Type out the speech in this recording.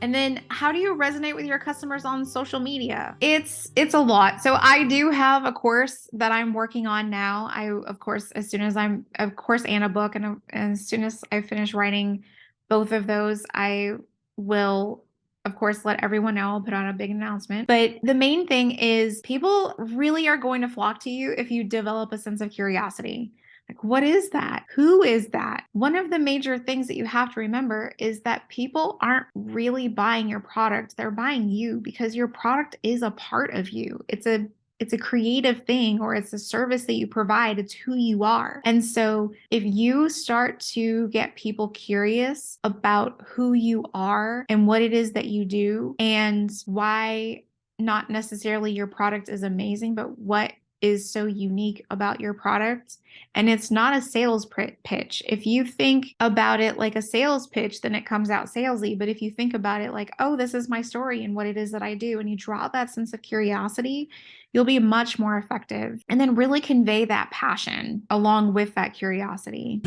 And then how do you resonate with your customers on social media? It's a lot. So I do have a course that I'm working on now. I of course as soon as I'm of course and a book and as soon as I finish writing both of those, I will of course let everyone know. I'll put out a big announcement. But the main thing is people really are going to flock to you if you develop a sense of curiosity. Like, what is that? Who is that? One of the major things that you have to remember is that people aren't really buying your product. They're buying you because your product is a part of you. It's a creative thing or it's a service that you provide. It's who you are. And so if you start to get people curious about who you are and what it is that you do and why not necessarily your product is amazing, but what is so unique about your product. And it's not a sales pitch. If you think about it like a sales pitch, then it comes out salesy. But if you think about it like, oh, this is my story and what it is that I do, and you draw that sense of curiosity, you'll be much more effective. And then really convey that passion along with that curiosity.